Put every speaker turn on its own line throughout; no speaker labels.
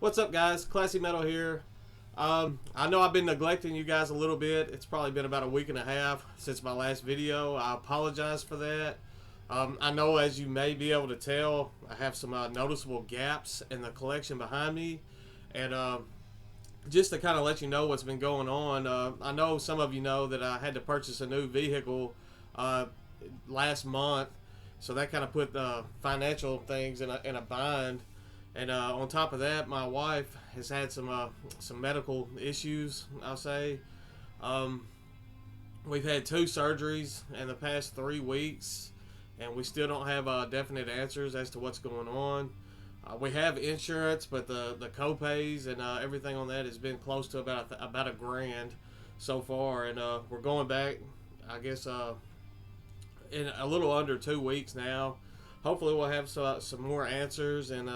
What's up, guys? Classy Metal here. I know I've been neglecting you guys a little bit. It's probably been about a week and a half since my last video. I apologize for that. I know, as you may be able to tell, I have some noticeable gaps in the collection behind me. And just to kind of let you know what's been going on, I know some of you know that I had to purchase a new vehicle last month. So that kind of put financial things in a bind. And on top of that, my wife has had some medical issues, I'll say. We've had 2 surgeries in the past 3 weeks, and we still don't have definite answers as to what's going on. We have insurance, but the co-pays and everything on that has been close to about $1,000 so far. And we're going back, I guess, in a little under 2 weeks now. Hopefully we'll have some more answers and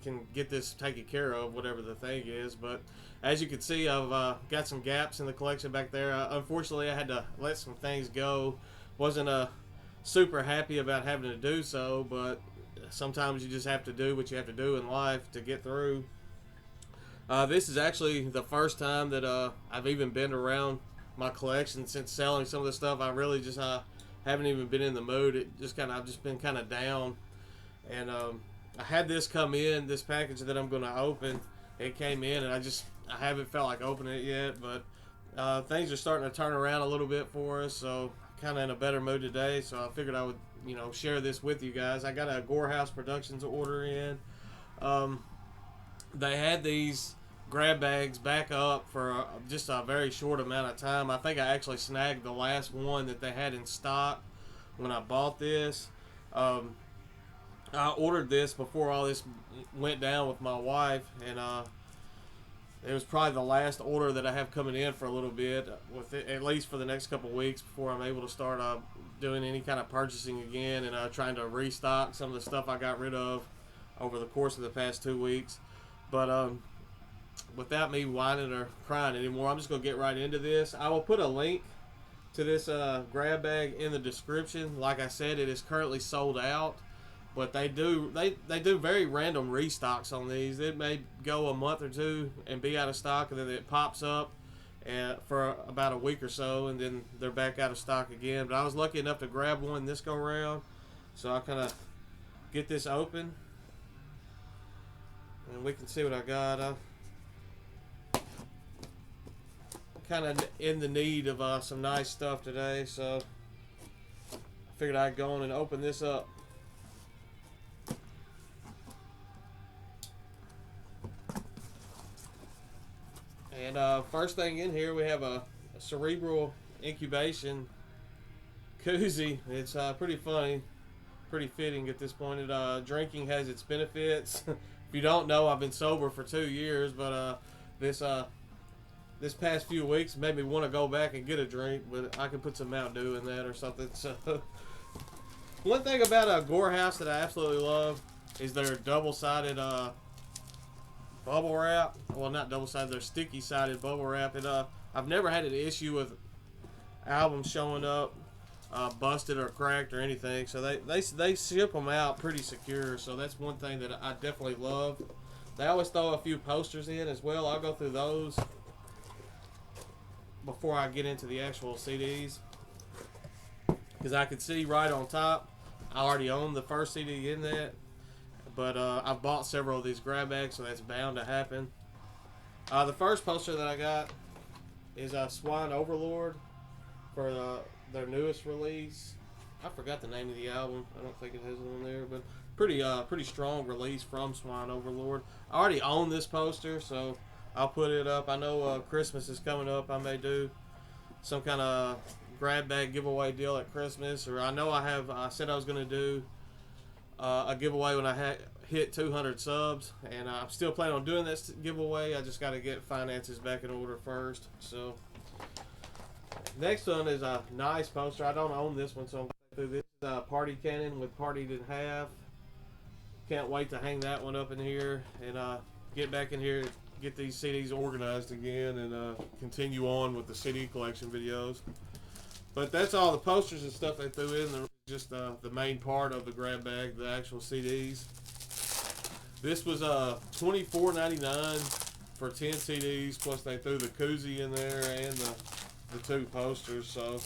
can get this taken care of, whatever the thing is. But as you can see, I've got some gaps in the collection back there. Unfortunately, I had to let some things go. Wasn't super happy about having to do so, but sometimes you just have to do what you have to do in life to get through. This is actually the first time that I've even been around my collection since selling some of the stuff. I really just haven't even been in the mood. I've just been kind of down. And I had this come in, this package that I'm going to open. It came in, and I haven't felt like opening it yet, but things are starting to turn around a little bit for us, so kind of in a better mood today. So I figured I would, share this with you guys. I got a Gore House Productions order in. They had these grab bags back up for just a very short amount of time. I think I actually snagged the last one that they had in stock when I bought this. I ordered this before all this went down with my wife, and it was probably the last order that I have coming in for a little bit, with it, at least for the next couple of weeks before I'm able to start doing any kind of purchasing again and trying to restock some of the stuff I got rid of over the course of the past 2 weeks. But without me whining or crying anymore, I'm just going to get right into this. I will put a link to this grab bag in the description. Like I said, it is currently sold out. But they do very random restocks on these. It may go a month or two and be out of stock, and then it pops up for about a week or so, and then they're back out of stock again. But I was lucky enough to grab one this go around, so I'll kind of get this open, and we can see what I got. I'm kind of in the need of some nice stuff today, so I figured I'd go on and open this up. And first thing in here, we have a cerebral incubation koozie. It's pretty funny, pretty fitting at this point. Drinking has its benefits. If you don't know, I've been sober for 2 years, but this past few weeks made me want to go back and get a drink, but I can put some Mountain Dew in that or something. So one thing about a Gore House that I absolutely love is their double-sided bubble wrap. Well, not double-sided, they're sticky-sided bubble wrap. I've never had an issue with albums showing up busted or cracked or anything. So they ship them out pretty secure. So that's one thing that I definitely love. They always throw a few posters in as well. I'll go through those before I get into the actual CDs, because I can see right on top I already own the first CD in that. But I've bought several of these grab bags, so that's bound to happen. The first poster that I got is Swine Overlord for their newest release. I forgot the name of the album. I don't think it has it on there, but pretty strong release from Swine Overlord. I already own this poster, so I'll put it up. I know Christmas is coming up. I may do some kind of grab bag giveaway deal at Christmas, or I know I said I was going to do a giveaway when I hit 200 subs, and I'm still planning on doing this giveaway. I just got to get finances back in order first. So next one is a nice poster. I don't own this one, so I'm going through this. Party Cannon with Partied in Half. Can't wait to hang that one up in here and get back in here, get these CDs organized again, and continue on with the CD collection videos. But that's all the posters and stuff they threw in. Just the main part of the grab bag, the actual CDs. This was $24.99 for 10 CDs, plus they threw the koozie in there and the two posters. So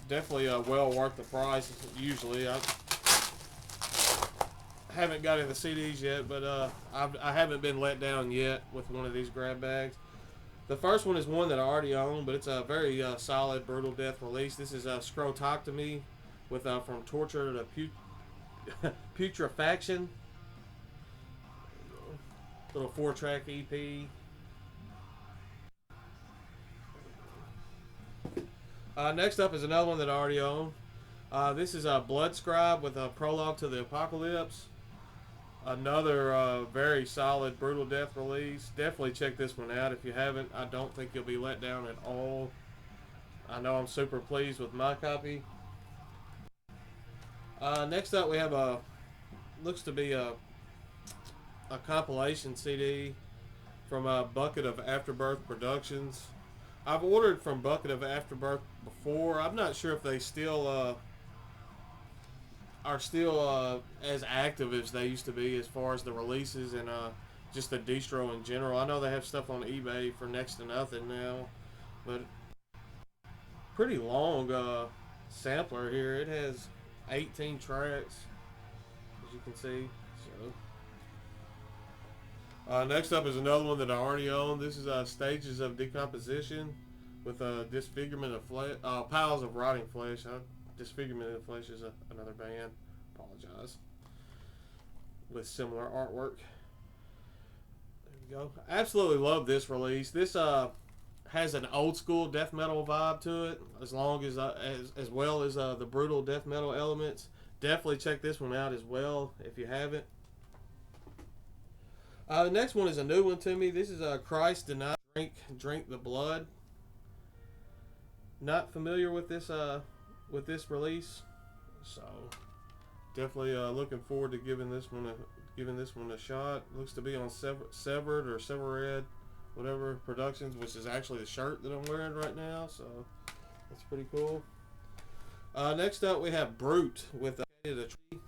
definitely well worth the price. Usually, I haven't got any of the CDs yet, but I haven't been let down yet with one of these grab bags. The first one is one that I already own, but it's a very solid Brutal Death release. This is Scrotoctomy with From Torture to Putrefaction. Little 4-track EP. Next up is another one that I already own. This is a Blood Scribe with a Prologue to the Apocalypse. Another very solid Brutal Death release. Definitely check this one out if you haven't. I don't think you'll be let down at all. I know I'm super pleased with my copy. Next up we have looks to be a compilation CD from Bucket of Afterbirth Productions. I've ordered from Bucket of Afterbirth before. I'm not sure if they still are still as active as they used to be as far as the releases and just the distro in general. I know they have stuff on eBay for next to nothing now, but pretty long sampler here. It has 18 tracks, as you can see. So next up is another one that I already own. This is Stages of Decomposition with Disfigurement of Flesh, Piles of Rotting Flesh. Disfigurement of Flesh is another band. Apologize. With similar artwork. There we go. Absolutely love this release. This has an old school death metal vibe to it, as long as well as the brutal death metal elements. Definitely check this one out as well if you haven't. The next one is a new one to me. This is Christ Denied Drink the Blood. Not familiar with this release, so definitely looking forward to giving this one a shot. Looks to be on Severed or Severed, whatever Productions, which is actually the shirt that I'm wearing right now, so that's pretty cool. Next up we have Brute with the Tree.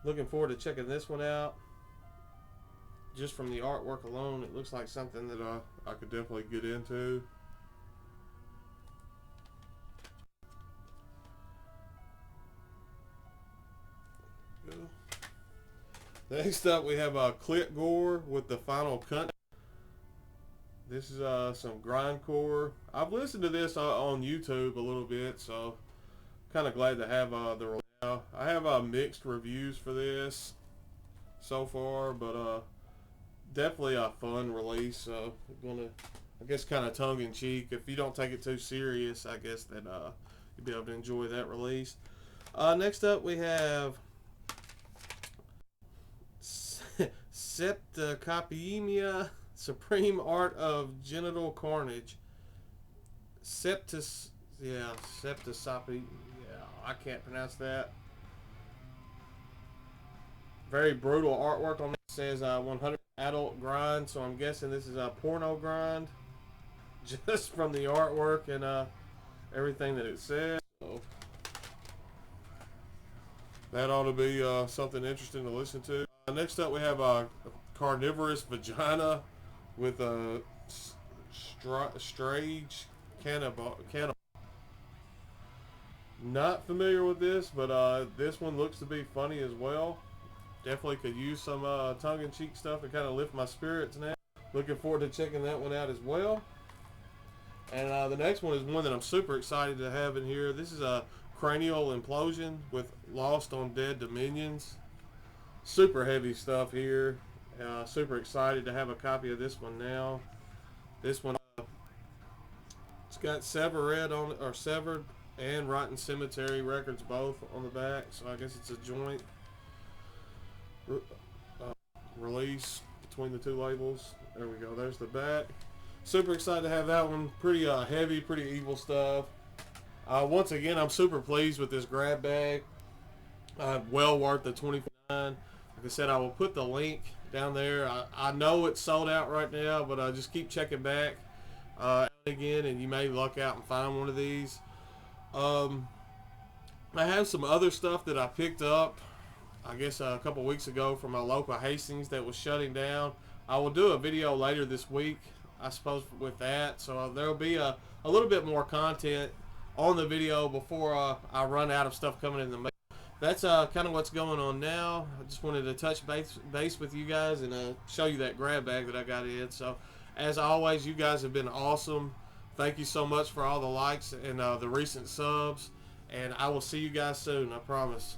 Looking forward to checking this one out. Just from the artwork alone, it looks like something that I could definitely get into. Next up, we have Gore with the Final Cut. This is some grindcore. I've listened to this on YouTube a little bit, so kind of glad to have the release now. I have mixed reviews for this so far, but definitely a fun release. Gonna, I guess, kind of tongue in cheek. If you don't take it too serious, I guess that you'll be able to enjoy that release. Next up, we have Septicopemia, Supreme Art of Genital Carnage. Septicopemia. Yeah, I can't pronounce that. Very brutal artwork on it. It says 100 adult grind, so I'm guessing this is a porno grind, just from the artwork and everything that it says. So that ought to be something interesting to listen to. Next up, we have Carnivorous Vagina with a Strage Cannibal. Not familiar with this, but this one looks to be funny as well. Definitely could use some tongue-in-cheek stuff to kind of lift my spirits now. Looking forward to checking that one out as well. And the next one is one that I'm super excited to have in here. This is a Cranial Implosion with Lost on Dead Dominions. Super heavy stuff here. Super excited to have a copy of this one now. This one, it's got Severed on it, or Severed and Rotten Cemetery Records both on the back. So I guess it's a joint release between the two labels. There we go. There's the back. Super excited to have that one. Pretty heavy, pretty evil stuff. Once again, I'm super pleased with this grab bag. Well worth the $24. Like I said, I will put the link down there. I know it's sold out right now, but just keep checking back again, and you may luck out and find one of these. I have some other stuff that I picked up I guess a couple weeks ago from a local Hastings that was shutting down. I will do a video later this week, I suppose, with that. So there will be a little bit more content on the video before I run out of stuff coming in the mail. That's kind of what's going on now. I just wanted to touch base with you guys and show you that grab bag that I got in. So as always, you guys have been awesome. Thank you so much for all the likes and the recent subs. And I will see you guys soon, I promise.